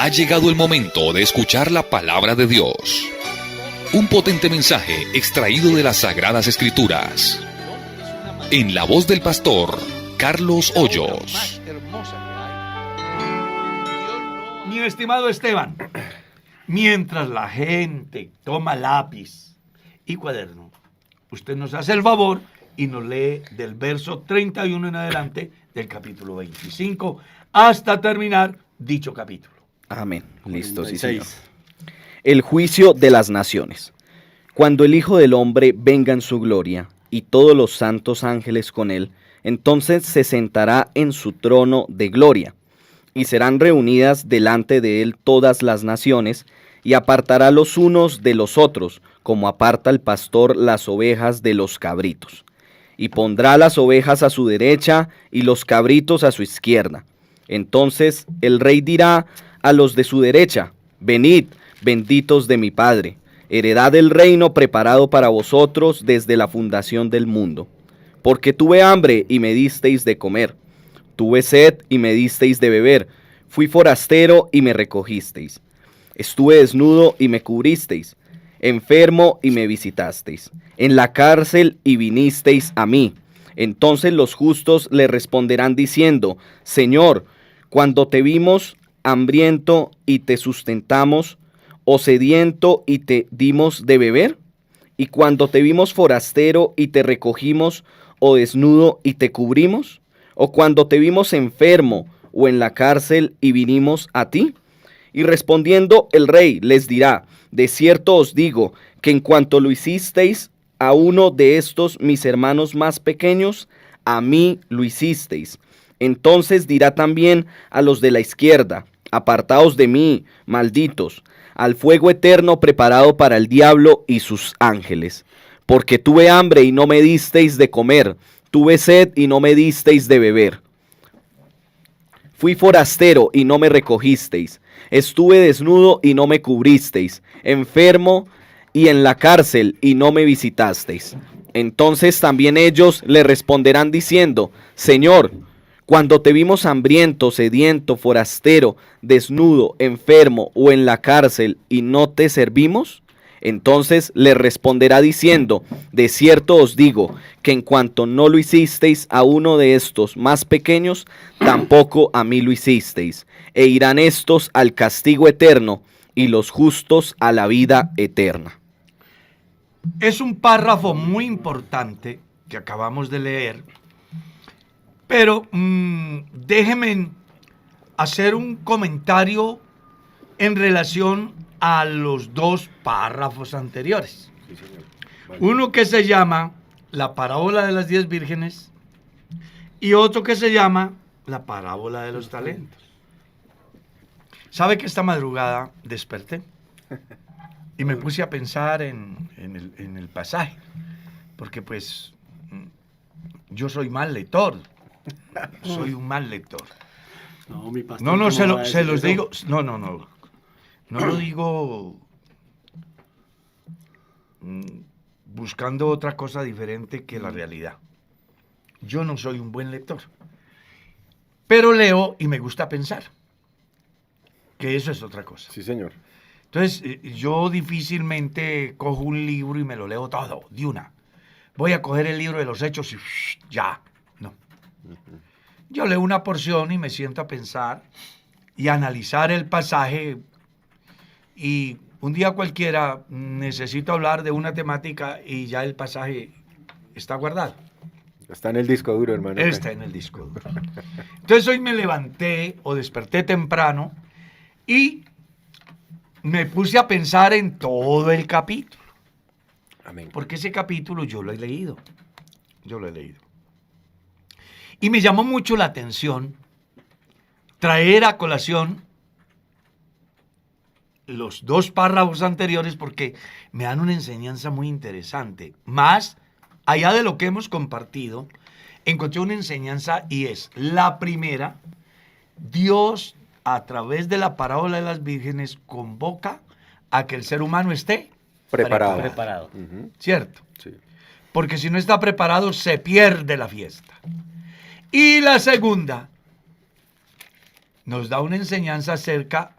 Ha llegado el momento de escuchar la palabra de Dios. Un potente mensaje extraído de las Sagradas Escrituras. En la voz del pastor Carlos Hoyos. Mi estimado Esteban, mientras la gente toma lápiz y cuaderno, usted nos hace el favor y nos lee del verso 31 en adelante del capítulo 25 hasta terminar dicho capítulo. Amén. Listo, 46. sí, señor. El juicio de las naciones. Cuando el Hijo del Hombre venga en su gloria, y todos los santos ángeles con él, entonces se sentará en su trono de gloria, y serán reunidas delante de él todas las naciones, y apartará los unos de los otros, como aparta el pastor las ovejas de los cabritos. Y pondrá las ovejas a su derecha, y los cabritos a su izquierda. Entonces el rey dirá a los de su derecha: venid, benditos de mi Padre, heredad el reino preparado para vosotros desde la fundación del mundo. Porque tuve hambre y me disteis de comer, tuve sed y me disteis de beber, fui forastero y me recogisteis, estuve desnudo y me cubristeis, enfermo y me visitasteis, en la cárcel y vinisteis a mí. Entonces los justos le responderán diciendo: Señor, cuando te vimos hambriento y te sustentamos, o sediento y te dimos de beber, y cuando te vimos forastero y te recogimos, o desnudo y te cubrimos, o cuando te vimos enfermo o en la cárcel y vinimos a ti. Y respondiendo el rey les dirá: de cierto os digo que en cuanto lo hicisteis a uno de estos mis hermanos más pequeños, a mí lo hicisteis. Entonces dirá también a los de la izquierda: apartaos de mí, malditos, al fuego eterno preparado para el diablo y sus ángeles. Porque tuve hambre y no me disteis de comer, tuve sed y no me disteis de beber. Fui forastero y no me recogisteis, estuve desnudo y no me cubristeis, enfermo y en la cárcel y no me visitasteis. Entonces también ellos le responderán diciendo: Señor, cuando te vimos hambriento, sediento, forastero, desnudo, enfermo o en la cárcel y no te servimos. Entonces le responderá diciendo: de cierto os digo que en cuanto no lo hicisteis a uno de estos más pequeños, tampoco a mí lo hicisteis. E irán estos al castigo eterno y los justos a la vida eterna. Es un párrafo muy importante que acabamos de leer, pero déjenme hacer un comentario en relación a los dos párrafos anteriores. Sí, señor. Vale. Uno que se llama la parábola de las 10 vírgenes y otro que se llama la parábola de los talentos. ¿Sabe que esta madrugada desperté y me puse a pensar en el pasaje? Porque pues yo soy mal lector. Soy un mal lector. No, mi pastor. No, ¿cómo se va a decir los eso? digo. No. No lo digo buscando otra cosa diferente que la realidad. Yo no soy un buen lector. Pero leo y me gusta pensar. Que eso es otra cosa. Sí, señor. Entonces, yo difícilmente cojo un libro y me lo leo todo, de una. Voy a coger el libro de los Hechos y ya. No. Yo leo una porción y me siento a pensar y a analizar el pasaje. Y un día cualquiera necesito hablar de una temática y ya el pasaje está guardado. Está en el disco duro, hermano. Está en el disco duro. Entonces hoy me levanté o desperté temprano y me puse a pensar en todo el capítulo. Amén. Porque ese capítulo yo lo he leído. Y me llamó mucho la atención traer a colación los dos párrafos anteriores porque me dan una enseñanza muy interesante. Más allá de lo que hemos compartido, encontré una enseñanza y es la primera: Dios a través de la parábola de las vírgenes convoca a que el ser humano esté Preparado. ¿cierto? Sí. Porque si no está preparado se pierde la fiesta. Y la segunda nos da una enseñanza acerca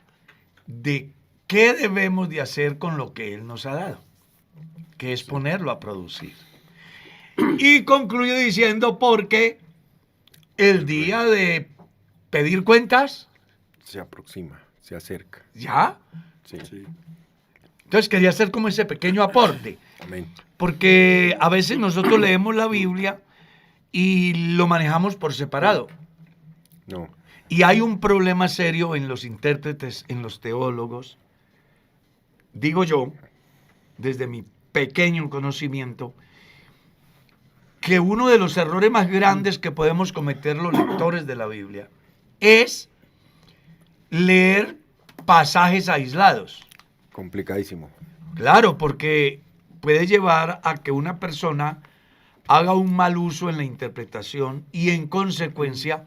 de qué debemos de hacer con lo que Él nos ha dado, que es ponerlo a producir. Y concluyo diciendo porque el día de pedir cuentas se aproxima, se acerca. ya. Sí. Entonces quería hacer como ese pequeño aporte, Amén. porque a veces nosotros leemos la Biblia y lo manejamos por separado. No. Y hay un problema serio en los intérpretes, en los teólogos. Digo yo, desde mi pequeño conocimiento, que uno de los errores más grandes que podemos cometer los lectores de la Biblia es leer pasajes aislados. Complicadísimo. Claro, porque puede llevar a que una persona haga un mal uso en la interpretación y en consecuencia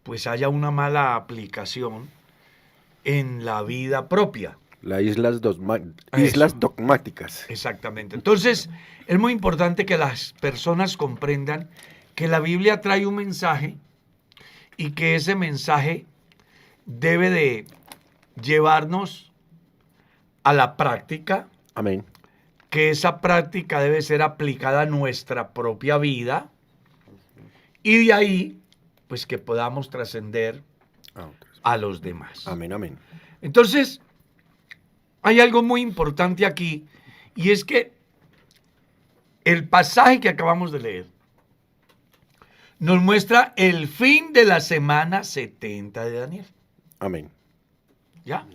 pues haya una mala aplicación en la vida propia. Las islas dogmáticas. Exactamente. Entonces, es muy importante que las personas comprendan que la Biblia trae un mensaje y que ese mensaje debe de llevarnos a la práctica, Amén. que esa práctica debe ser aplicada a nuestra propia vida y de ahí, pues que podamos trascender a los demás. Amén, amén. Entonces, hay algo muy importante aquí y es que el pasaje que acabamos de leer nos muestra el fin de la semana 70 de Daniel. Amén. ¿Ya?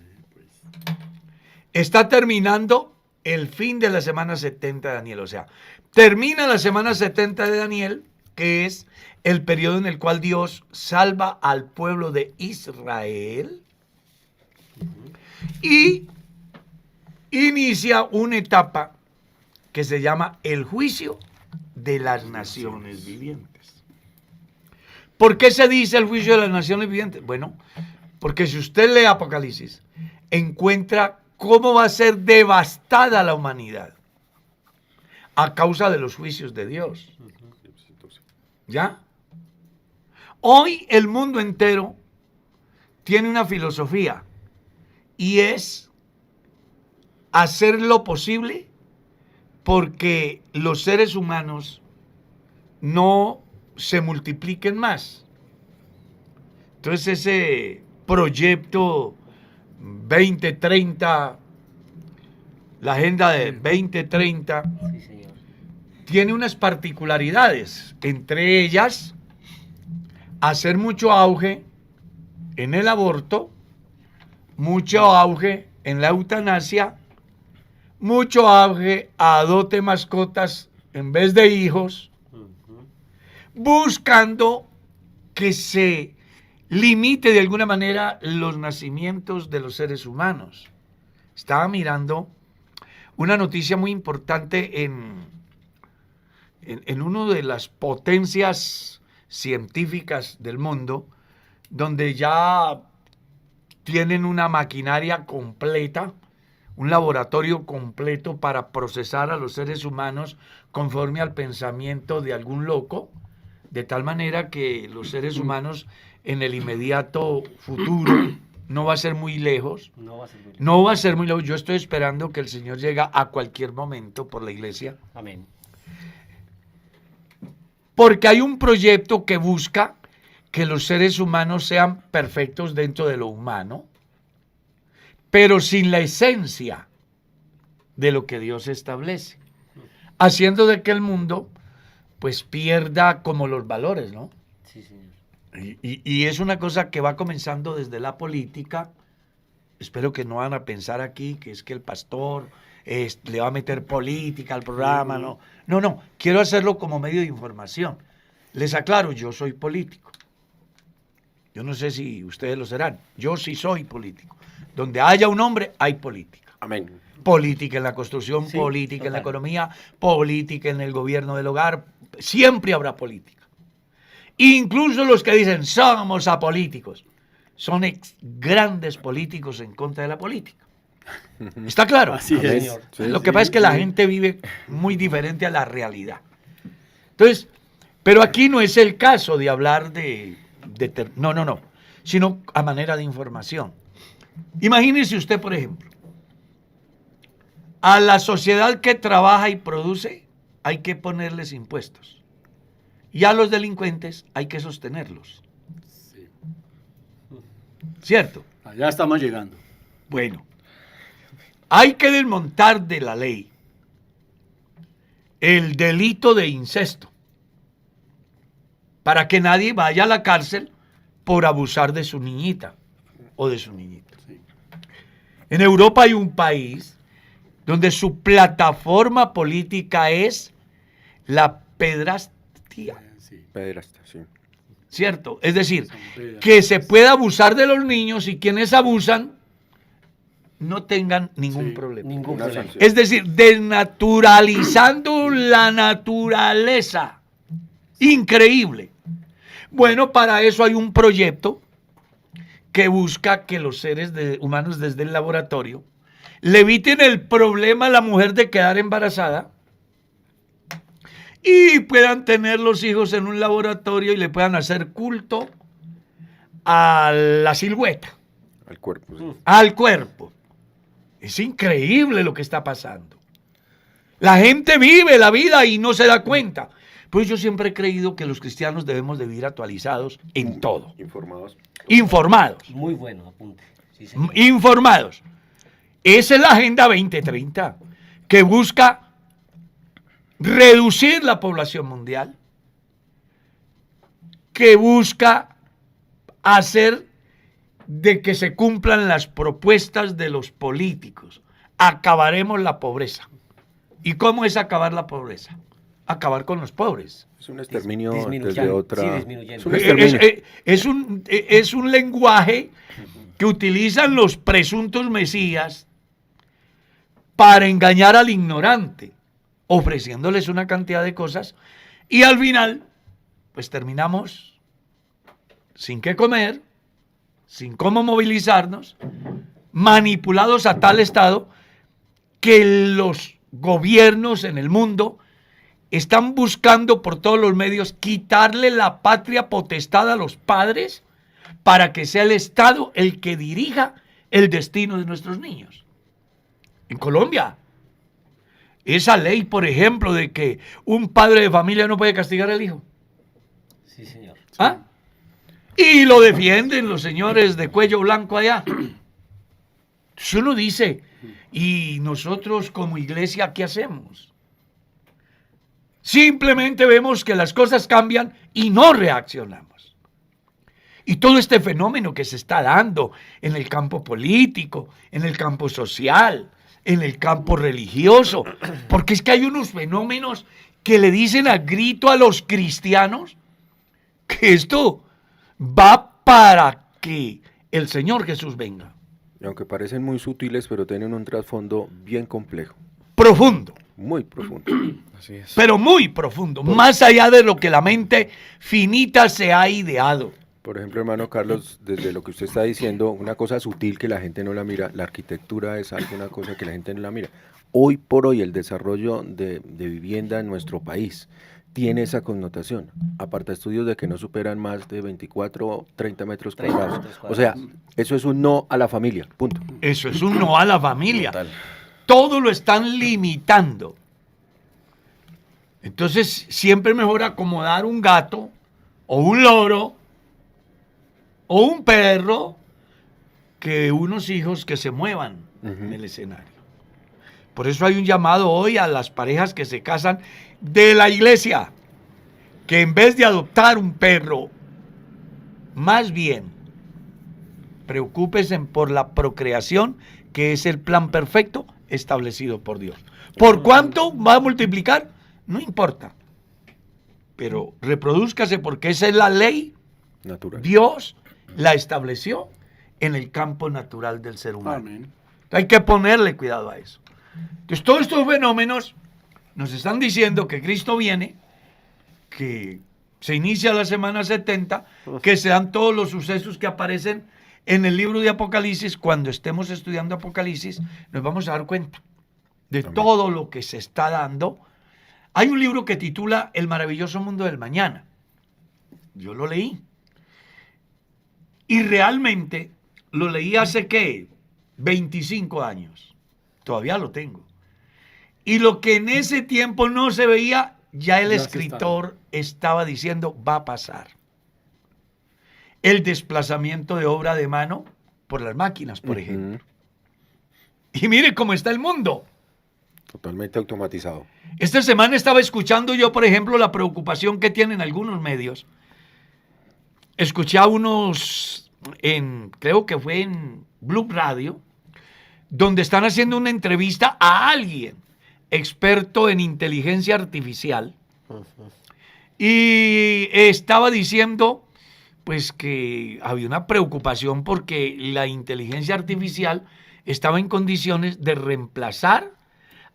Está terminando el fin de la semana 70 de Daniel. O sea, termina la semana 70 de Daniel, que es el periodo en el cual Dios salva al pueblo de Israel y inicia una etapa que se llama el juicio de las naciones vivientes. ¿Por qué se dice el juicio de las naciones vivientes? Bueno, porque si usted lee Apocalipsis, encuentra cómo va a ser devastada la humanidad a causa de los juicios de Dios. ¿Ya? Hoy el mundo entero tiene una filosofía y es hacer lo posible porque los seres humanos no se multipliquen más. Entonces ese proyecto 2030, la agenda de 2030, Sí, señor. tiene unas particularidades, entre ellas hacer mucho auge en el aborto, mucho auge en la eutanasia, mucho auge a adopte mascotas en vez de hijos, buscando que se limite de alguna manera los nacimientos de los seres humanos. Estaba mirando una noticia muy importante en una de las potencias científicas del mundo, donde ya tienen una maquinaria completa, un laboratorio completo para procesar a los seres humanos conforme al pensamiento de algún loco, de tal manera que los seres humanos en el inmediato futuro, no va a ser muy lejos, No va a ser muy lejos. no va a ser muy lejos, yo estoy esperando que el Señor llegue a cualquier momento por la iglesia, Amén. porque hay un proyecto que busca que los seres humanos sean perfectos dentro de lo humano, pero sin la esencia de lo que Dios establece, haciendo de que el mundo pues pierda como los valores, ¿no? Sí, señor. Y es una cosa que va comenzando desde la política. Espero que no van a pensar aquí que es que el pastor le va a meter política al programa, no. No, quiero hacerlo como medio de información. Les aclaro, yo soy político. Yo no sé si ustedes lo serán. Yo sí soy político. Donde haya un hombre, hay política. Amén. Política en la construcción, Sí, política en la total. economía, política en el gobierno del hogar. Siempre habrá política. Incluso los que dicen somos apolíticos son grandes políticos en contra de la política. ¿Está claro? Así Amén. es, señor. Sí, Lo que sí, pasa es que la sí. gente vive muy diferente a la realidad. Entonces, pero aquí no es el caso de hablar no, sino a manera de información. Imagínese usted, por ejemplo, a la sociedad que trabaja y produce hay que ponerles impuestos. Y a los delincuentes hay que sostenerlos. Sí. ¿Cierto? Allá estamos llegando. Bueno, hay que desmontar de la ley el delito de incesto para que nadie vaya a la cárcel por abusar de su niñita o de su niñito. Sí. En Europa hay un país donde su plataforma política es la pedrastía, Sí. Pederasta, sí. ¿cierto? Es decir, Son pedrastas. que se pueda abusar de los niños y quienes abusan no tengan ningún Sí, problema. Ningún Una problema. sanción. Es decir, desnaturalizando la naturaleza. Increíble. Bueno, para eso hay un proyecto que busca que los seres humanos desde el laboratorio le eviten el problema a la mujer de quedar embarazada y puedan tener los hijos en un laboratorio y le puedan hacer culto a la silueta, Al cuerpo, sí. al cuerpo. Es increíble lo que está pasando. La gente vive la vida y no se da cuenta. Pues yo siempre he creído que los cristianos debemos de vivir actualizados en todo. Informados. Informados. Muy bueno, apunte. Sí, señor. Informados. Esa es la Agenda 2030, que busca reducir la población mundial, que busca hacer de que se cumplan las propuestas de los políticos. Acabaremos la pobreza. ¿Y cómo es acabar la pobreza? Acabar con los pobres. Es un exterminio Disminuyendo. desde otra... Sí, disminuyendo. Es un exterminio. Es un lenguaje que utilizan los presuntos mesías para engañar al ignorante, ofreciéndoles una cantidad de cosas y al final, pues terminamos sin qué comer, sin cómo movilizarnos, manipulados a tal estado que los gobiernos en el mundo están buscando por todos los medios quitarle la patria potestad a los padres para que sea el Estado el que dirija el destino de nuestros niños. En Colombia, esa ley, por ejemplo, de que un padre de familia no puede castigar al hijo. Sí, señor. ¿Ah? Y lo defienden los señores de cuello blanco allá. Entonces uno dice, ¿y nosotros como iglesia qué hacemos? Simplemente vemos que las cosas cambian y no reaccionamos. Y todo este fenómeno que se está dando en el campo político, en el campo social, en el campo religioso, porque es que hay unos fenómenos que le dicen a grito a los cristianos que esto va para que el Señor Jesús venga. Y aunque parecen muy sutiles, pero tienen un trasfondo bien complejo, Profundo, muy profundo. Así es. pero muy profundo, más allá de lo que la mente finita se ha ideado. Por ejemplo, hermano Carlos, desde lo que usted está diciendo, una cosa sutil que la gente no la mira, la arquitectura es alguna cosa que la gente no la mira. Hoy por hoy el desarrollo de vivienda en nuestro país tiene esa connotación. Aparta estudios de que no superan más de 24 o 30 metros 30 cuadrados. metros O sea, cuadrados. eso es un no a la familia, punto. Eso es un no a la familia. Total. Todo lo están limitando. Entonces, siempre mejor acomodar un gato o un loro o un perro que unos hijos que se muevan en el escenario. Por eso hay un llamado hoy a las parejas que se casan de la iglesia, que en vez de adoptar un perro, más bien preocúpense por la procreación, que es el plan perfecto establecido por Dios. ¿Por cuánto va a multiplicar? No importa. Pero reprodúzcase porque esa es la ley. Natural. Dios la estableció en el campo natural del ser humano. Amén. Hay que ponerle cuidado a eso. Entonces, todos estos fenómenos nos están diciendo que Cristo viene, que se inicia la semana 70, que se dan todos los sucesos que aparecen en el libro de Apocalipsis. Cuando estemos estudiando Apocalipsis, nos vamos a dar cuenta de todo lo que se está dando. Hay un libro que titula El maravilloso mundo del mañana. Yo lo leí. Y realmente lo leí hace, ¿qué? 25 años. Todavía lo tengo. Y lo que en ese tiempo no se veía, ya el escritor estaba diciendo, va a pasar. El desplazamiento de obra de mano por las máquinas, por ejemplo. Y mire cómo está el mundo. Totalmente automatizado. Esta semana estaba escuchando yo, por ejemplo, la preocupación que tienen algunos medios. Escuché a unos, creo que fue en Blue Radio, donde están haciendo una entrevista a alguien experto en inteligencia artificial. Y estaba diciendo, pues, que había una preocupación porque la inteligencia artificial estaba en condiciones de reemplazar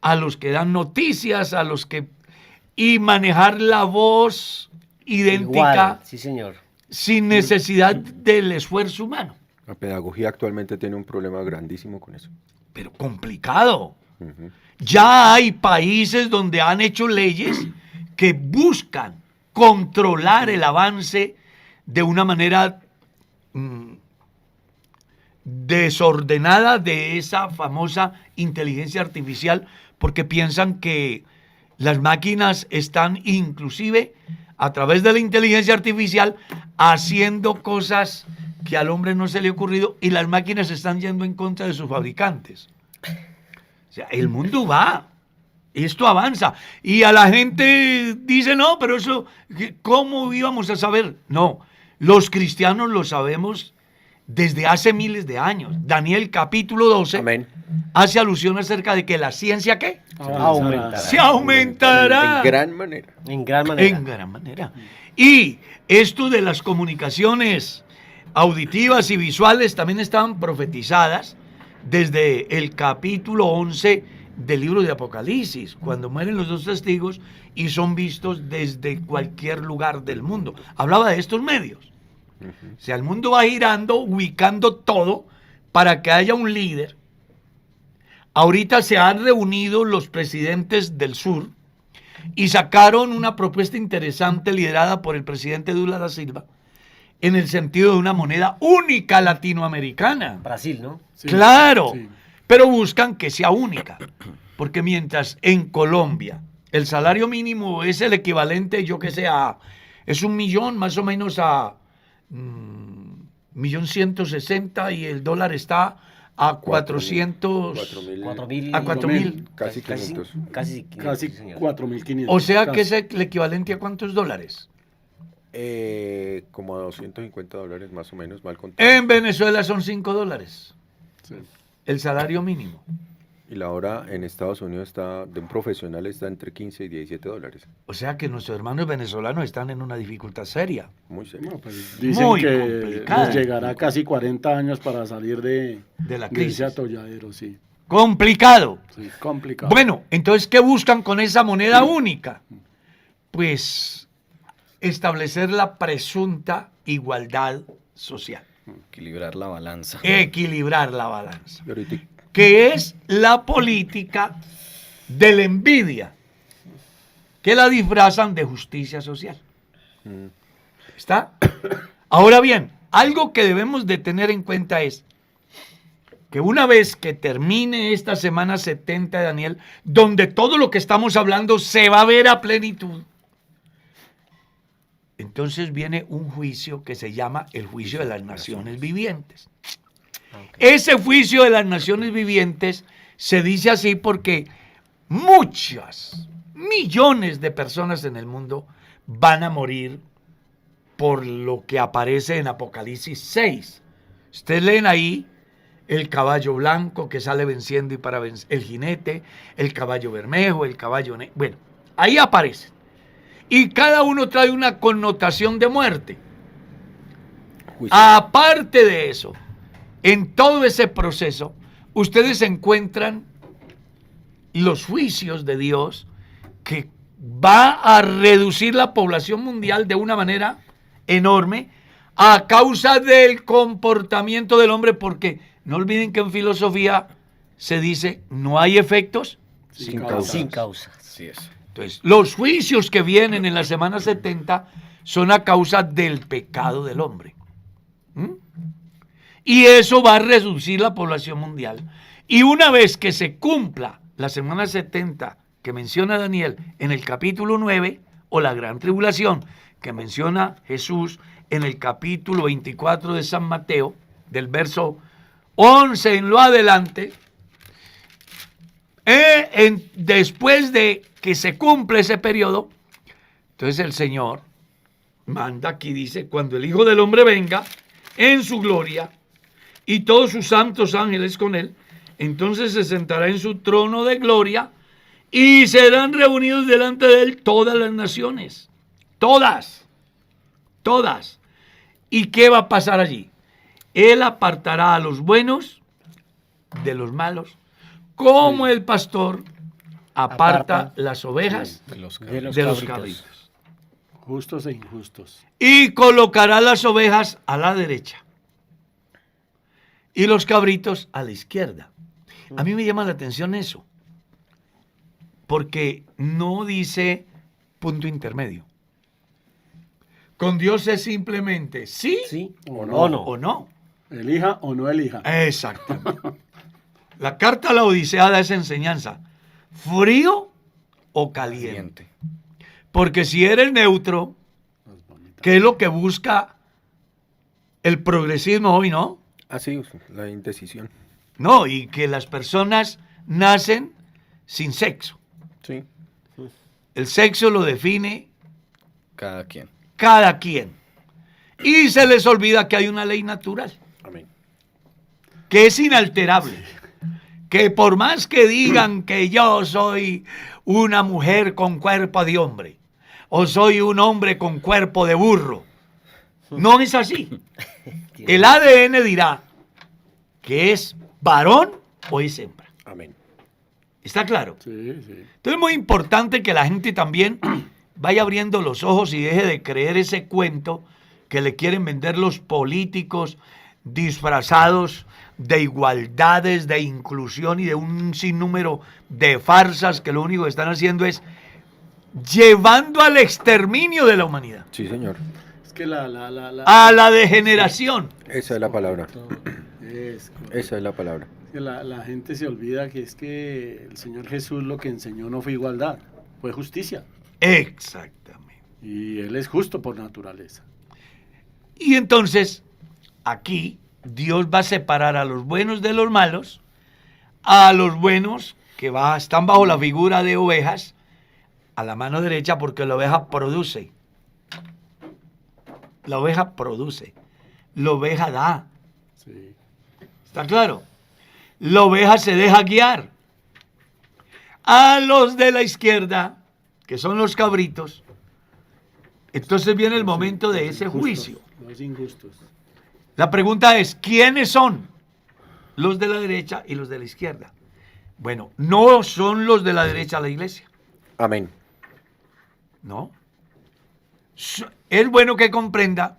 a los que dan noticias, a los que... y manejar la voz idéntica. Igual, sí, señor. Sin necesidad del esfuerzo humano. La pedagogía actualmente tiene un problema grandísimo con eso. Pero complicado. Ya hay países donde han hecho leyes que buscan controlar el avance de una manera desordenada de esa famosa inteligencia artificial, porque piensan que las máquinas están inclusive a través de la inteligencia artificial haciendo cosas que al hombre no se le ha ocurrido y las máquinas están yendo en contra de sus fabricantes. O sea, el mundo va, esto avanza y a la gente dice, no, pero eso, ¿cómo íbamos a saber? No, los cristianos lo sabemos desde hace miles de años. Daniel capítulo 12 Amén. hace alusión acerca de que la ciencia, ¿qué? Aumentará. Se aumentará. En gran manera. En gran manera. En gran manera. Y esto de las comunicaciones auditivas y visuales también estaban profetizadas desde el capítulo 11 del libro de Apocalipsis, cuando mueren los dos testigos y son vistos desde cualquier lugar del mundo. Hablaba de estos medios. O sea, el mundo va girando, ubicando todo para que haya un líder. Ahorita se han reunido los presidentes del sur y sacaron una propuesta interesante liderada por el presidente Lula da Silva en el sentido de una moneda única latinoamericana. Brasil, ¿no? Sí, Claro, sí. pero buscan que sea única, porque mientras en Colombia el salario mínimo es el equivalente, yo que sé, es 1.000.000 más o menos a 1.160.000 y el dólar está a 400, 4.000. 4.000. a 4.000. Casi 500. Casi 500, Casi sí, señor. 4.500. O sea que casi. es el equivalente a ¿cuántos dólares? Como a $250 más o menos, mal contado. En Venezuela son $5, Sí. el salario mínimo. Y la hora en Estados Unidos de un profesional está entre 15 y $17. O sea que nuestros hermanos venezolanos están en una dificultad seria. Muy serio. No, pues dicen Muy que complicada. les llegará casi 40 años para salir de la de crisis. ese atolladero, sí. Complicado. Sí, complicado. Bueno, entonces, ¿qué buscan con esa moneda única? Pues establecer la presunta igualdad social. Equilibrar la balanza. Equilibrar la balanza. Y ahorita, Que es la política de la envidia, que la disfrazan de justicia social. ¿Está? Ahora bien, algo que debemos de tener en cuenta es que una vez que termine esta semana 70 de Daniel, donde todo lo que estamos hablando se va a ver a plenitud, entonces viene un juicio que se llama el juicio de las naciones vivientes. Ese juicio de las naciones vivientes se dice así porque muchas, millones de personas en el mundo van a morir por lo que aparece en Apocalipsis 6. Ustedes leen ahí el caballo blanco que sale venciendo y para vencer, el jinete, el caballo bermejo, el caballo negro. Bueno, ahí aparecen. Y cada uno trae una connotación de muerte. juicio. Aparte de eso, en todo ese proceso, ustedes encuentran los juicios de Dios que va a reducir la población mundial de una manera enorme a causa del comportamiento del hombre, porque no olviden que en filosofía se dice no hay efectos. Sin causa. Sin causa. Así es. Entonces, los juicios que vienen en la semana 70 son a causa del pecado del hombre. ¿Mm? Y eso va a reducir la población mundial. Y una vez que se cumpla la semana 70 que menciona Daniel en el capítulo 9, o la gran tribulación que menciona Jesús en el capítulo 24 de San Mateo, del verso 11 en lo adelante, después de que se cumple ese periodo, entonces el Señor manda, aquí dice, cuando el Hijo del Hombre venga en su gloria y todos sus santos ángeles con él, entonces se sentará en su trono de gloria y serán reunidos delante de él todas las naciones. Todas. ¿Y qué va a pasar allí? Él apartará a los buenos de los malos, como el pastor aparta las ovejas de los de los cabritos. Justos e injustos. Y colocará las ovejas a la derecha y los cabritos a la izquierda. A mí me llama la atención eso, porque no dice punto intermedio. Con Dios es simplemente sí, Sí o o no. Elija o no elija. Exactamente. La carta a la Odisea da esa enseñanza. Frío o caliente. Porque si eres neutro, ¿qué es lo que busca el progresismo hoy, no? Así, la indecisión. No, y que las personas nacen sin sexo. Sí. El sexo lo define Cada quien. cada quien. Y se les olvida que hay una ley natural, Amén. que es inalterable. Que por más que digan que yo soy una mujer con cuerpo de hombre, o soy un hombre con cuerpo de burro, no es así. El ADN dirá que es varón o es hembra. Amén. ¿Está claro? Sí. Entonces es muy importante que la gente también vaya abriendo los ojos y deje de creer ese cuento que le quieren vender los políticos disfrazados de igualdades, de inclusión y de un sinnúmero de farsas que lo único que están haciendo es llevando al exterminio de la humanidad, Sí, señor. Es que a la degeneración. Esa es la palabra. es correcto. Esa es la palabra. Es que la gente se olvida que es que el Señor Jesús lo que enseñó no fue igualdad, fue justicia. Exactamente. Y Él es justo por naturaleza. Y entonces, aquí Dios va a separar a los buenos de los malos, a los buenos que están bajo la figura de ovejas, a la mano derecha, porque la oveja produce. La oveja produce. La oveja da. Sí. ¿Está claro? La oveja se deja guiar. A los de la izquierda, que son los cabritos, entonces viene el momento de ese juicio. Los injustos. La pregunta es, ¿quiénes son los de la derecha y los de la izquierda? Bueno, no son los de la derecha la iglesia, Amén. ¿no? Es bueno que comprenda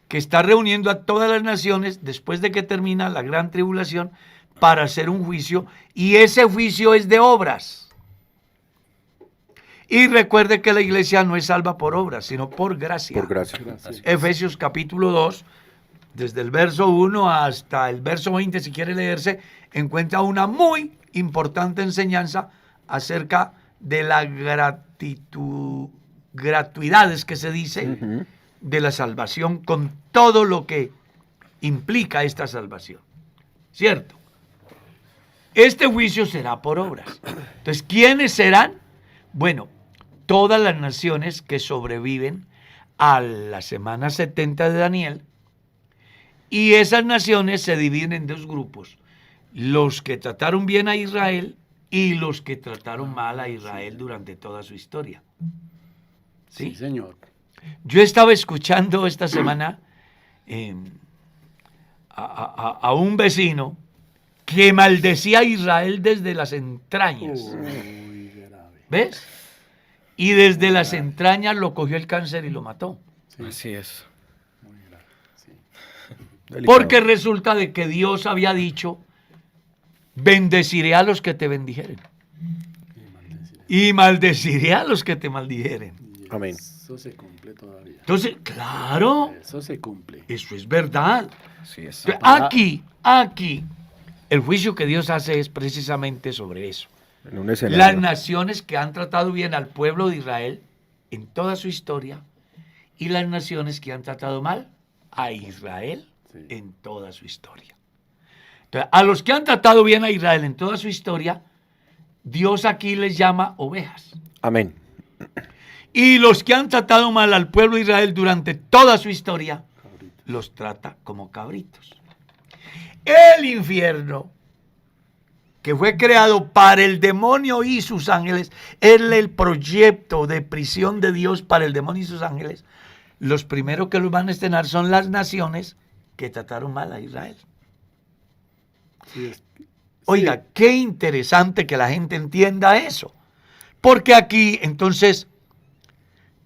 que está reuniendo a todas las naciones después de que termina la gran tribulación para hacer un juicio, y ese juicio es de obras. Y recuerde que la iglesia no es salva por obras, sino por gracia. Por gracia. Gracias. Efesios capítulo 2, desde el verso 1 hasta el verso 20, si quiere leerse, encuentra una muy importante enseñanza acerca de la gratuidades que se dice de la salvación, con todo lo que implica esta salvación. ¿Cierto? Este juicio será por obras. Entonces, ¿quiénes serán? Bueno, todas las naciones que sobreviven a la semana 70 de Daniel, y esas naciones se dividen en dos grupos: los que trataron bien a Israel y los que trataron mal a Israel durante toda su historia. Sí, ¿Sí? señor. Yo estaba escuchando esta semana a un vecino que maldecía a Israel desde las entrañas. Muy grave. ¿Ves? Y desde las entrañas lo cogió el cáncer y lo mató. Así es. Muy grave. Sí. Delicado. Porque resulta de que Dios había dicho, bendeciré a los que te bendijeren y maldeciré a los que te maldijeren. Amén. Eso se cumple todavía. Entonces, claro, Eso se cumple. eso es verdad. Así es. Aquí, el juicio que Dios hace es precisamente sobre eso. En un escenario. Las naciones que han tratado bien al pueblo de Israel en toda su historia y las naciones que han tratado mal a Israel Sí. en toda su historia. Entonces, a los que han tratado bien a Israel en toda su historia, Dios aquí les llama ovejas. Amén. Y los que han tratado mal al pueblo de Israel durante toda su historia, los trata como cabritos. El infierno, que fue creado para el demonio y sus ángeles, es el proyecto de prisión de Dios para el demonio y sus ángeles. Los primeros que los van a estrenar son las naciones que trataron mal a Israel. Sí, Oiga, qué interesante que la gente entienda eso. Porque aquí, entonces,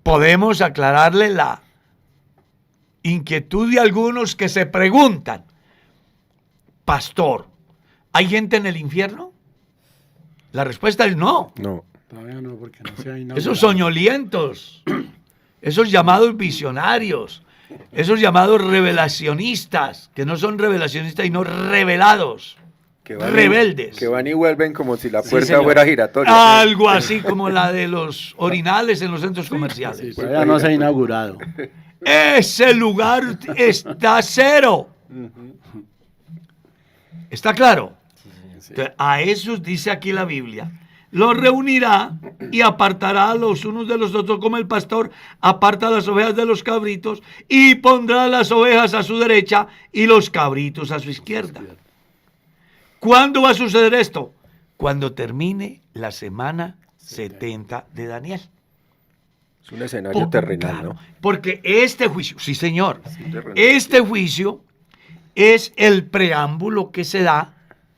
podemos aclararle la inquietud de algunos que se preguntan, pastor, ¿hay gente en el infierno? La respuesta es no. No. todavía no, porque no se ha inaugurado. Esos soñolientos, esos llamados visionarios, esos llamados revelacionistas, que no son revelacionistas, sino revelados. Que Rebeldes. Que van y vuelven como si la Sí, puerta señor. fuera giratoria. Algo así como la de los orinales en los centros comerciales. Sí, todavía no se ha inaugurado. Ese lugar está cero. ¿Está claro? Entonces, a esos dice aquí la Biblia, los reunirá y apartará a los unos de los otros como el pastor aparta las ovejas de los cabritos y pondrá las ovejas a su derecha y los cabritos a su izquierda. ¿Cuándo va a suceder esto? Cuando termine la semana 70 de Daniel. Es un escenario terrenal, Claro, ¿no? porque este juicio, sí señor, terrenal. este juicio es el preámbulo que se da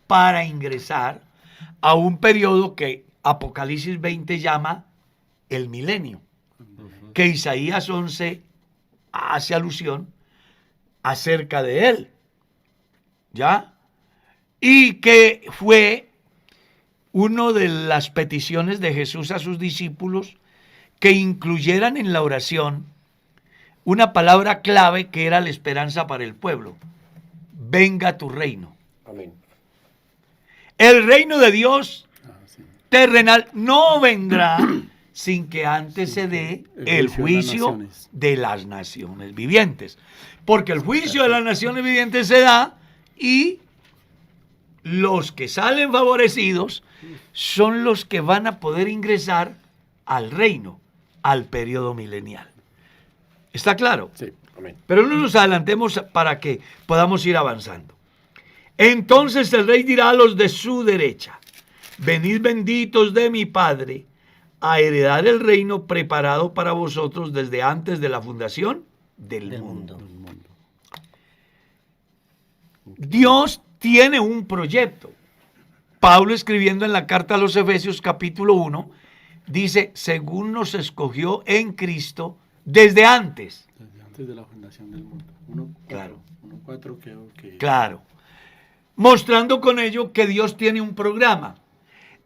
para ingresar a un periodo que Apocalipsis 20 llama el milenio, que Isaías 11 hace alusión acerca de él, ¿ya? Y que fue una de las peticiones de Jesús a sus discípulos que incluyeran en la oración una palabra clave que era la esperanza para el pueblo. Venga tu reino. Amén. El reino de Dios terrenal no vendrá sin que antes se dé el juicio de las naciones vivientes. Porque el juicio de las naciones vivientes se da y los que salen favorecidos son los que van a poder ingresar al reino, al periodo milenial. ¿Está claro? Sí. Amén. Pero no nos adelantemos para que podamos ir avanzando. Entonces el rey dirá a los de su derecha, venid benditos de mi Padre, a heredar el reino preparado para vosotros desde antes de la fundación del mundo. Dios tiene un proyecto. Pablo, escribiendo en la carta a los Efesios capítulo 1, dice, según nos escogió en Cristo desde antes. Desde antes de la fundación del mundo. Claro. 1:4 creo que... Claro. Mostrando con ello que Dios tiene un programa.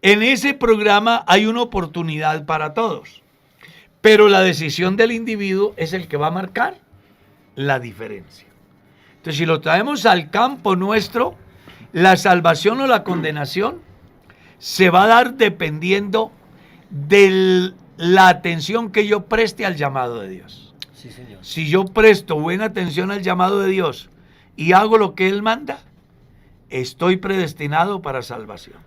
En ese programa hay una oportunidad para todos. Pero la decisión del individuo es el que va a marcar la diferencia. Entonces, si lo traemos al campo nuestro, la salvación o la condenación se va a dar dependiendo de la atención que yo preste al llamado de Dios. Sí, señor. Si yo presto buena atención al llamado de Dios y hago lo que Él manda, estoy predestinado para salvación.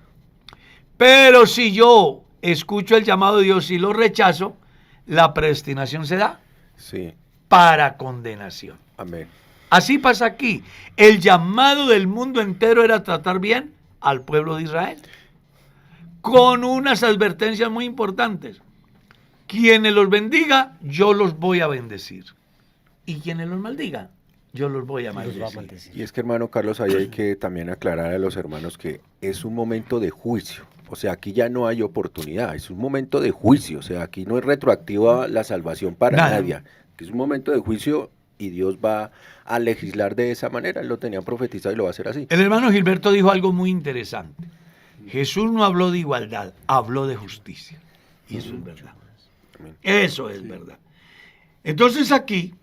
Pero si yo escucho el llamado de Dios y lo rechazo, la predestinación se da Sí. para condenación. Amén. Así pasa aquí. El llamado del mundo entero era tratar bien al pueblo de Israel, con unas advertencias muy importantes. Quienes los bendiga, yo los voy a bendecir. Y quienes los maldiga, yo los voy a Los va a maldecir. maldecir. Y es que, hermano Carlos, ahí hay que también aclarar a los hermanos que es un momento de juicio. O sea, aquí ya no hay oportunidad, es un momento de juicio. O sea, aquí no es retroactiva la salvación para Nada. nadie. Aquí es un momento de juicio y Dios va a legislar de esa manera. Él lo tenía profetizado y lo va a hacer así. El hermano Gilberto dijo algo muy interesante. Jesús no habló de igualdad, habló de justicia. Y eso es verdad. Amén. Eso es verdad. Entonces aquí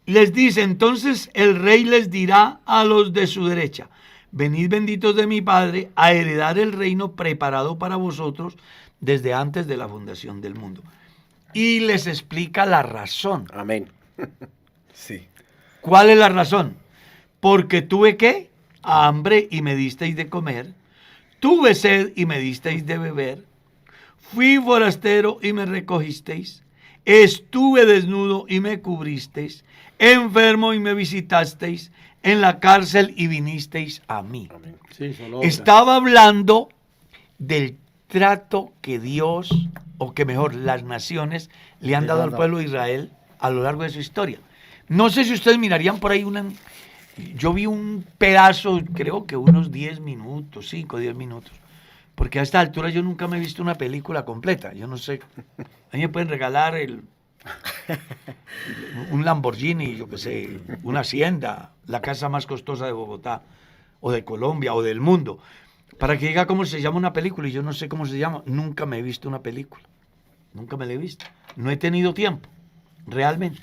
les dice, entonces el rey les dirá a los de su derecha, venid benditos de mi Padre a heredar el reino preparado para vosotros desde antes de la fundación del mundo. Y les explica la razón. Amén. Sí. ¿Cuál es la razón? Porque tuve ¿qué? Hambre y me disteis de comer, tuve sed y me disteis de beber, fui forastero y me recogisteis, estuve desnudo y me cubristeis, enfermo y me visitasteis, en la cárcel y vinisteis a mí. Amén. Sí, solo obra. Estaba hablando del trato que Dios, o que mejor, las naciones le han dado al pueblo de Israel a lo largo de su historia. No sé si ustedes mirarían por ahí yo vi un pedazo, creo que unos 10 minutos, 5 o 10 minutos, porque a esta altura yo nunca me he visto una película completa, yo no sé, a mí me pueden regalar un Lamborghini, yo qué sé, una hacienda, la casa más costosa de Bogotá, o de Colombia, o del mundo, para que diga cómo se llama una película, y yo no sé cómo se llama, nunca me he visto una película, nunca me la he visto, no he tenido tiempo, realmente.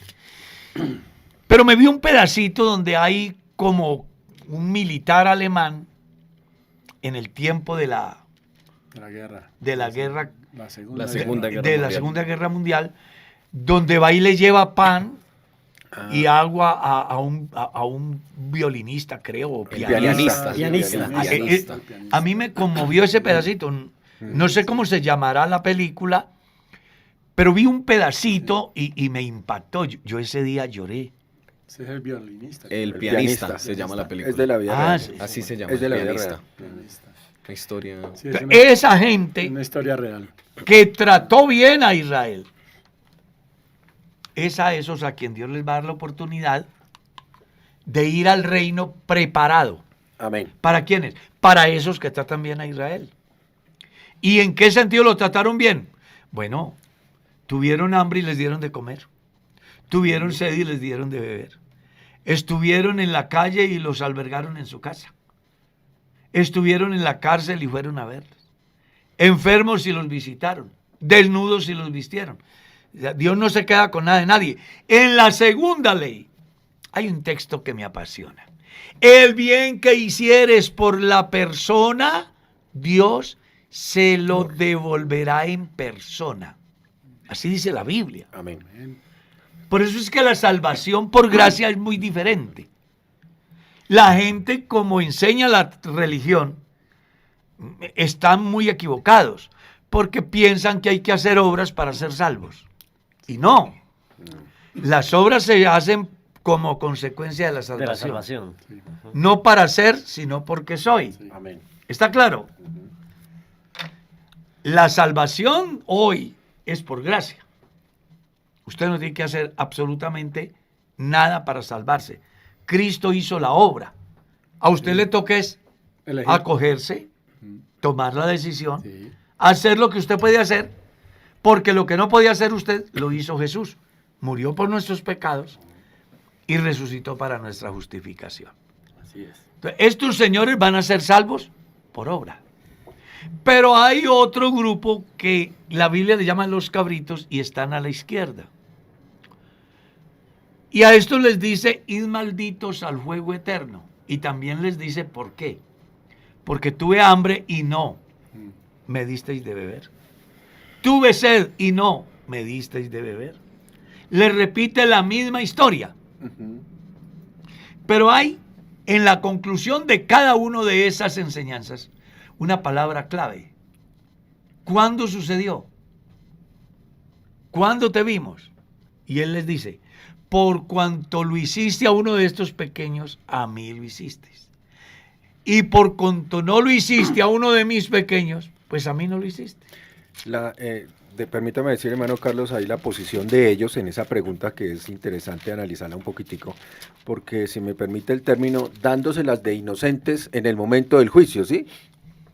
Pero me vi un pedacito donde hay como un militar alemán en el tiempo de la guerra. La Segunda Segunda Guerra Mundial, donde va y le lleva pan y agua a un violinista, creo, o pianista. Pianista. A mí me conmovió ese pedacito. No sé cómo se llamará la película, pero vi un pedacito y me impactó. Yo ese día lloré. Ese es el violinista. El pianista se llama la película. Es de la vida real. Sí. Así se llama. Es de la el vida pianista. Pianista. La historia. Sí, es Esa gente una historia real. que trató bien a Israel, es a esos a quien Dios les va a dar la oportunidad de ir al reino preparado. Amén. ¿Para quiénes? Para esos que tratan bien a Israel. ¿Y en qué sentido lo trataron bien? Bueno, tuvieron hambre y les dieron de comer. Tuvieron sed y les dieron de beber. Estuvieron en la calle y los albergaron en su casa. Estuvieron en la cárcel y fueron a verlos. Enfermos y los visitaron. Desnudos y los vistieron. Dios no se queda con nada de nadie. En la segunda ley hay un texto que me apasiona. El bien que hicieres por la persona, Dios se lo devolverá en persona. Así dice la Biblia. Amén. Por eso es que la salvación por gracia es muy diferente. La gente, como enseña la religión, están muy equivocados, porque piensan que hay que hacer obras para ser salvos. Y no. Las obras se hacen como consecuencia de la De la salvación. salvación. No para ser, sino porque soy. Amén. ¿Está claro? La salvación hoy es por gracia. Usted no tiene que hacer absolutamente nada para salvarse. Cristo hizo la obra. A usted le toca es Elegir. acogerse, tomar la decisión, Sí. hacer lo que usted puede hacer, porque lo que no podía hacer usted lo hizo Jesús. Murió por nuestros pecados y resucitó para nuestra justificación. Así es. Entonces, estos señores van a ser salvos por obra. Pero hay otro grupo que la Biblia le llama los cabritos y están a la izquierda. Y a estos les dice, id malditos al fuego eterno. Y también les dice, ¿por qué? Porque tuve hambre y no me disteis de beber. Tuve sed y no me disteis de beber. Les repite la misma historia. Pero hay en la conclusión de cada una de esas enseñanzas una palabra clave. ¿Cuándo sucedió? ¿Cuándo te vimos? Y él les dice, por cuanto lo hiciste a uno de estos pequeños, a mí lo hiciste. Y por cuanto no lo hiciste a uno de mis pequeños, pues a mí no lo hiciste. Permítame decir, hermano Carlos, ahí la posición de ellos en esa pregunta que es interesante analizarla un poquitico, porque si me permite el término, dándoselas de inocentes en el momento del juicio, ¿sí?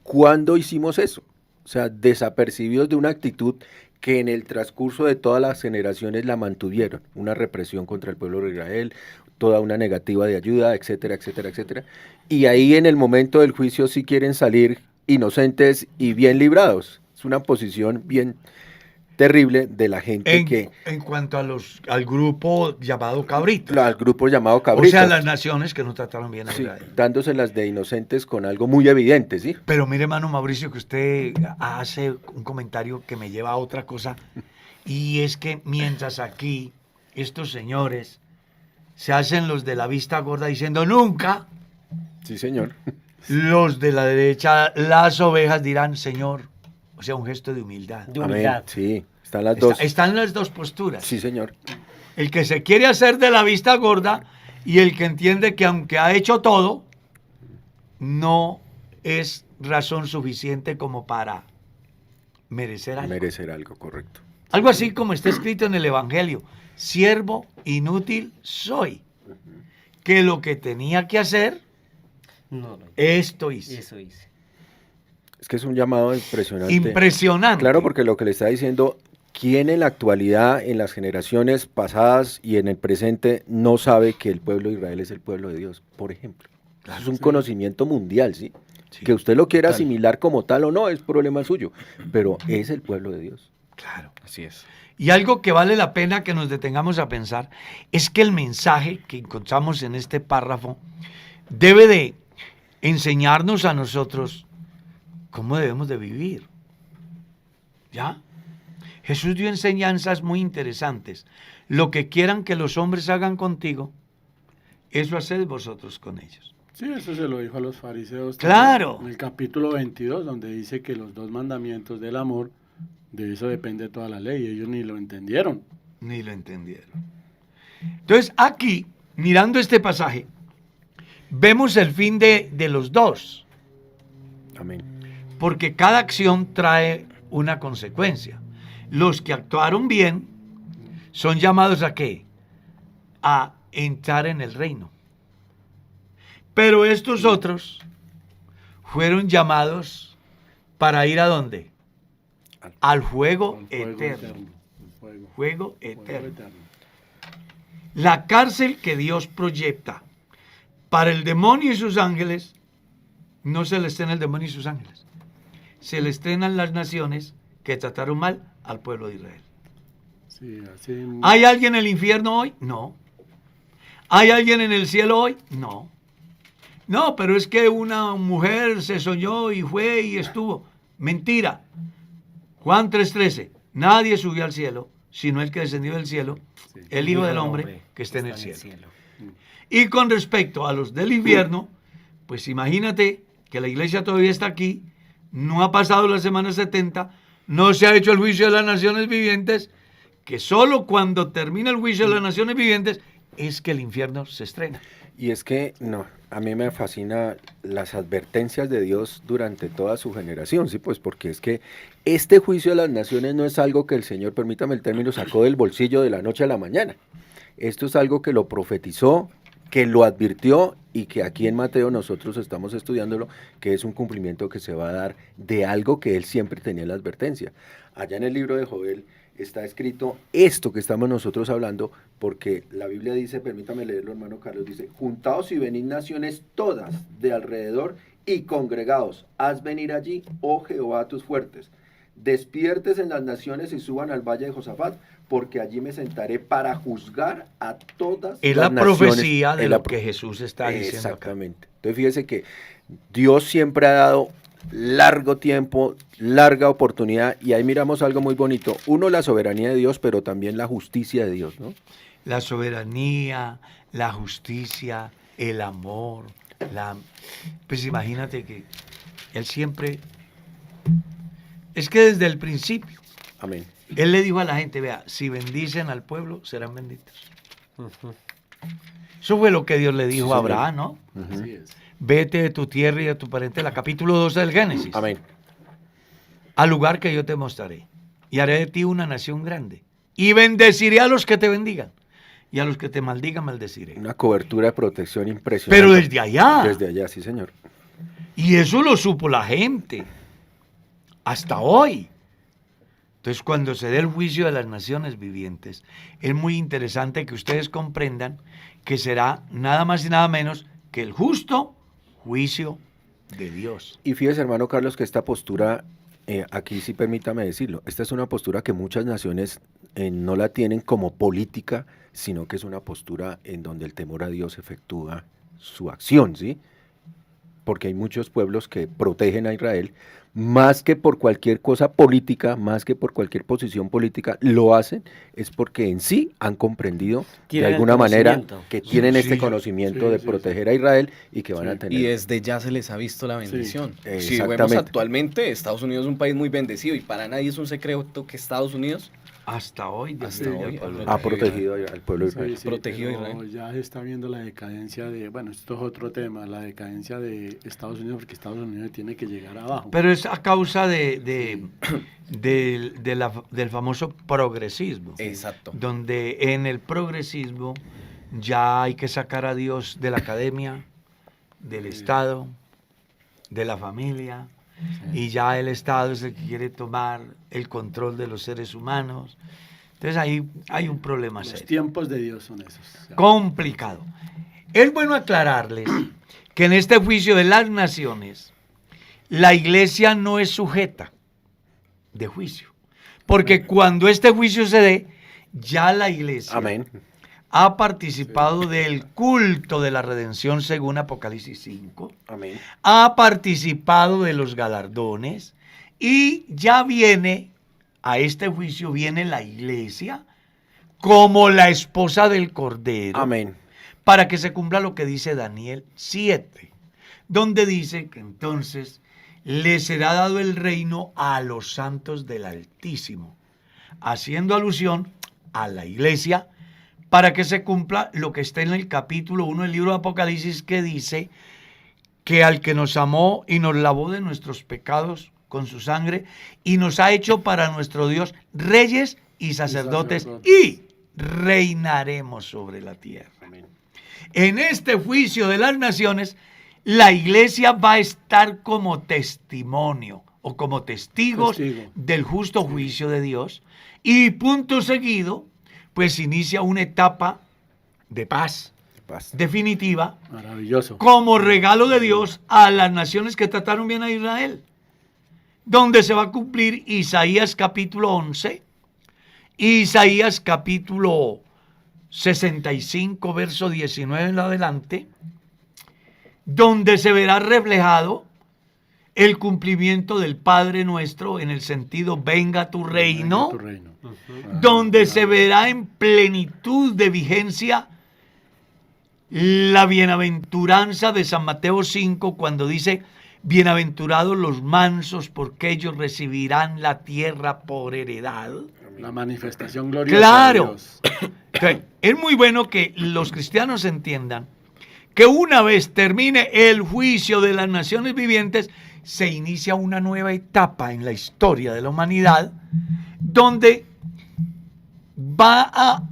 ¿Cuándo hicimos eso? O sea, desapercibidos de una actitud que en el transcurso de todas las generaciones la mantuvieron, una represión contra el pueblo de Israel, toda una negativa de ayuda, etcétera, etcétera, etcétera. Y ahí en el momento del juicio sí quieren salir inocentes y bien librados. Es una posición bien terrible de la gente En cuanto al grupo llamado Cabrito. al grupo llamado O Cabrito, sea, las naciones que no trataron bien a sí, Israel. dándoselas de inocentes con algo muy evidente, ¿sí? Pero mire, hermano Mauricio, que usted hace un comentario que me lleva a otra cosa. Y es que mientras aquí estos señores se hacen los de la vista gorda diciendo nunca, Sí, señor. los de la derecha, las ovejas dirán, Señor, o sea, un gesto de humildad. De Amén. humildad. Sí, están las dos. Están las dos posturas. Sí, señor. El que se quiere hacer de la vista gorda y el que entiende que aunque ha hecho todo, no es razón suficiente como para merecer algo. Merecer algo, correcto. Algo así como está escrito en el Evangelio, siervo inútil soy, que lo que tenía que hacer, No, esto hice. eso hice. Es que es un llamado impresionante. Impresionante. Claro, porque lo que le está diciendo, ¿quién en la actualidad, en las generaciones pasadas y en el presente, no sabe que el pueblo de Israel es el pueblo de Dios, por ejemplo? Eso es un conocimiento mundial, ¿sí? Sí, Que usted lo quiera total. asimilar como tal o no, es problema suyo, pero es el pueblo de Dios. Claro. Así es. Y algo que vale la pena que nos detengamos a pensar es que el mensaje que encontramos en este párrafo debe de enseñarnos a nosotros cómo debemos de vivir. ¿Ya? Jesús dio enseñanzas muy interesantes. Lo que quieran que los hombres hagan contigo, eso haced vosotros con ellos. Sí, eso se lo dijo a los fariseos. Claro. En el capítulo 22, donde dice que los 2 mandamientos del amor, de eso depende toda la ley. Ellos ni lo entendieron. Ni lo entendieron. Entonces, aquí, mirando este pasaje, vemos el fin de los dos, Amén. porque cada acción trae una consecuencia. Los que actuaron bien son llamados ¿a qué? A entrar en el reino. Pero estos otros fueron llamados para ir ¿a dónde? Al fuego Con fuego eterno. El fuego. Fuego Fuego eterno. eterno. La cárcel que Dios proyecta para el demonio y sus ángeles, no se le estrena el demonio y sus ángeles. Se le estrenan las naciones que trataron mal al pueblo de Israel. Sí, así. ¿Hay alguien en el infierno hoy? No. ¿Hay alguien en el cielo hoy? No. No, pero es que una mujer se soñó y fue y estuvo. Mentira. Juan 3:13. Nadie subió al cielo, sino el que descendió del cielo, Sí. el Hijo del Hombre que está en el cielo. Y con respecto a los del infierno, pues imagínate que la iglesia todavía está aquí, no ha pasado la semana 70, no se ha hecho el juicio de las naciones vivientes, que solo cuando termina el juicio de las naciones vivientes es que el infierno se estrena. Y es que, no, a mí me fascina las advertencias de Dios durante toda su generación, ¿sí? Pues porque es que este juicio de las naciones no es algo que el Señor, permítame el término, sacó del bolsillo de la noche a la mañana. Esto es algo que lo profetizó, que lo advirtió y que aquí en Mateo nosotros estamos estudiándolo, que es un cumplimiento que se va a dar de algo que él siempre tenía la advertencia. Allá en el libro de Joel está escrito esto que estamos nosotros hablando, porque la Biblia dice, permítame leerlo, hermano Carlos, dice, juntaos y venid naciones todas de alrededor y congregaos, haz venir allí, oh Jehová, tus fuertes, despiertes en las naciones y suban al valle de Josafat, porque allí me sentaré para juzgar a todas Es las la naciones. profecía de Es la lo que Jesús está diciendo acá. Exactamente. Entonces fíjese que Dios siempre ha dado largo tiempo, larga oportunidad, y ahí miramos algo muy bonito. Uno, la soberanía de Dios, pero también la justicia de Dios, ¿no? La soberanía, la justicia, el amor, pues imagínate que él siempre, es que desde el principio, Amén. él le dijo a la gente, vea, si bendicen al pueblo, serán benditos. Eso fue lo que Dios le dijo a señor. Abraham, ¿no? Así es. Vete de tu tierra y de tu parentela, capítulo 12 del Génesis, Amén. al lugar que yo te mostraré, y haré de ti una nación grande, y bendeciré a los que te bendigan, y a los que te maldigan, maldeciré. Una cobertura de protección impresionante. Pero desde allá. Desde allá, sí, señor. Y eso lo supo la gente, hasta hoy. Entonces, cuando se dé el juicio de las naciones vivientes, es muy interesante que ustedes comprendan que será nada más y nada menos que el justo juicio de Dios. Y fíjese, hermano Carlos, que esta postura aquí sí permítame decirlo, esta es una postura que muchas naciones no la tienen como política, sino que es una postura en donde el temor a Dios efectúa su acción, ¿sí? Porque hay muchos pueblos que protegen a Israel, más que por cualquier cosa política, más que por cualquier posición política, lo hacen, es porque en sí han comprendido de Tienen el alguna manera conocimiento. que tienen Sí, este sí, conocimiento sí, de sí, proteger a Israel y que van a Sí. tener... Y desde ya se les ha visto la bendición. Si vemos Exactamente. actualmente, Estados Unidos es un país muy bendecido y para nadie es un secreto que Estados Unidos Hasta hoy. Dios Hasta mío, hoy, Pablo. ha protegido al pueblo de Israel. Sí, sí, Protegido pero Israel. ya se está viendo la decadencia de, bueno, esto es otro tema, la decadencia de Estados Unidos, porque Estados Unidos tiene que llegar abajo. Pero es a causa del famoso progresismo. Exacto. Donde en el progresismo ya hay que sacar a Dios de la academia, del Estado, de la familia, y ya el Estado es el que quiere tomar el control de los seres humanos. Entonces ahí hay un problema Los serio. tiempos de Dios son esos. Complicado. Es bueno aclararles que en este juicio de las naciones, la iglesia no es sujeta de juicio. Porque cuando este juicio se dé, ya la iglesia Amén. ha participado del culto de la redención según Apocalipsis 5, Amén. ha participado de los galardones y ya viene, a este juicio viene la iglesia como la esposa del Cordero. Amén. Para que se cumpla lo que dice Daniel 7, donde dice que entonces le será dado el reino a los santos del Altísimo, haciendo alusión a la iglesia, para que se cumpla lo que está en el capítulo 1 del libro de Apocalipsis, que dice que al que nos amó y nos lavó de nuestros pecados con su sangre y nos ha hecho para nuestro Dios reyes y sacerdotes y reinaremos sobre la tierra. Amén. En este juicio de las naciones, la iglesia va a estar como testimonio o como testigos Testigo. del justo juicio de Dios, y punto seguido, pues inicia una etapa de paz Paz. definitiva Maravilloso. como regalo de Dios a las naciones que trataron bien a Israel, donde se va a cumplir Isaías capítulo 11, Isaías capítulo 65, verso 19 en adelante, donde se verá reflejado el cumplimiento del Padre Nuestro en el sentido venga tu reino, Tu reino. donde se verá en plenitud de vigencia la bienaventuranza de San Mateo 5, cuando dice, bienaventurados los mansos, porque ellos recibirán la tierra por heredad. La manifestación gloriosa Claro. de Dios. Entonces, es muy bueno que los cristianos entiendan que una vez termine el juicio de las naciones vivientes, se inicia una nueva etapa en la historia de la humanidad, donde va a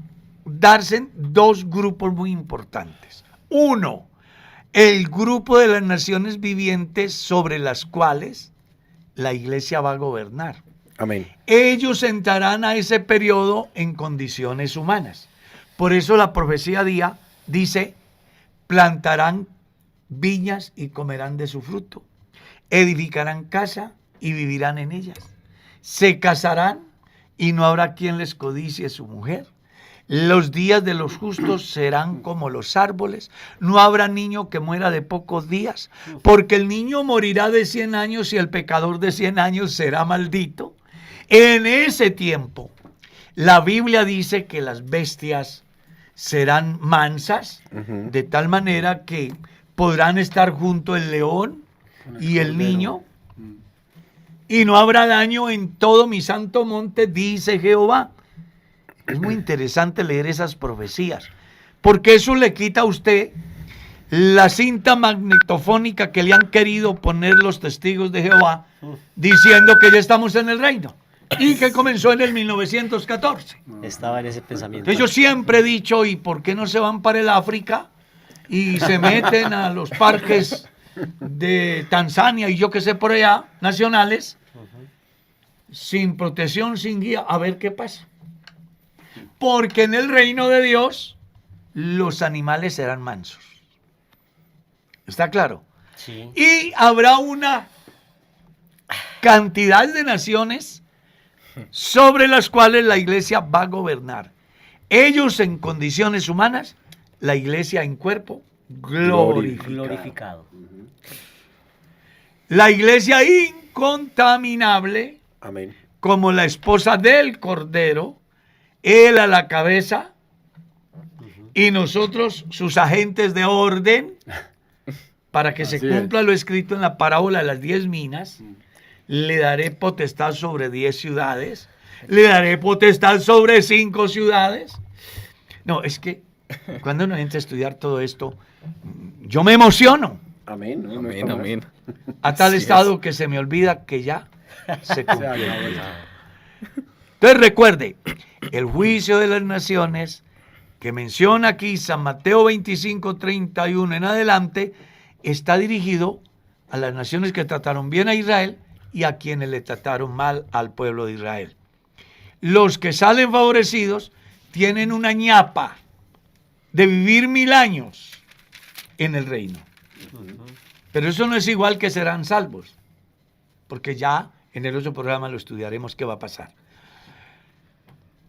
darse dos grupos muy importantes. Uno, el grupo de las naciones vivientes sobre las cuales la iglesia va a gobernar. Amén. Ellos entrarán a ese periodo en condiciones humanas. Por eso la profecía dice, plantarán viñas y comerán de su fruto, edificarán casa y vivirán en ellas, se casarán y no habrá quien les codicie su mujer. Los días de los justos serán como los árboles, no habrá niño que muera de pocos días, porque el niño morirá de 100 años y el pecador de 100 años será maldito. En ese tiempo, la Biblia dice que las bestias serán mansas, Ujú. de tal manera que podrán estar junto el león Con el y el cordero. niño, y no habrá daño en todo mi santo monte, dice Jehová. Es muy interesante leer esas profecías, porque eso le quita a usted la cinta magnetofónica que le han querido poner los testigos de Jehová, diciendo que ya estamos en el reino, y que comenzó en el 1914. Estaba en ese pensamiento. Entonces yo siempre he dicho, ¿y por qué no se van para el África y se meten a los parques de Tanzania y yo qué sé por allá, nacionales, sin protección, sin guía, a ver qué pasa? Porque en el reino de Dios los animales serán mansos. ¿Está claro? Sí. Y habrá una cantidad de naciones sobre las cuales la iglesia va a gobernar. Ellos en condiciones humanas, la iglesia en cuerpo glorificado. Glorificado. La iglesia incontaminable, Amén. como la esposa del Cordero, él a la cabeza y nosotros sus agentes de orden, para que se Así cumpla lo escrito en la parábola de las 10 minas. Le daré potestad sobre 10 ciudades, le daré potestad sobre 5 ciudades. No, es que cuando uno entra a estudiar todo esto, yo me emociono Amén. No, no Amén, está mal. amén. a tal Así estado que se me olvida que ya se Se cumplió. acabó el- Entonces recuerde, el juicio de las naciones que menciona aquí San Mateo 25, 31 en adelante, está dirigido a las naciones que trataron bien a Israel y a quienes le trataron mal al pueblo de Israel. Los que salen favorecidos tienen una ñapa de vivir 1000 años en el reino. Pero eso no es igual que serán salvos, porque ya en el otro programa lo estudiaremos qué va a pasar.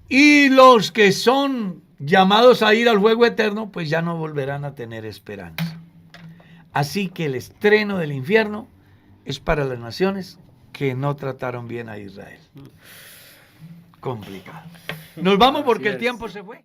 Y los que son llamados a ir al fuego eterno, pues ya no volverán a tener esperanza. Así que el estreno del infierno es para las naciones que no trataron bien a Israel. Complicado. Nos vamos porque el tiempo se fue.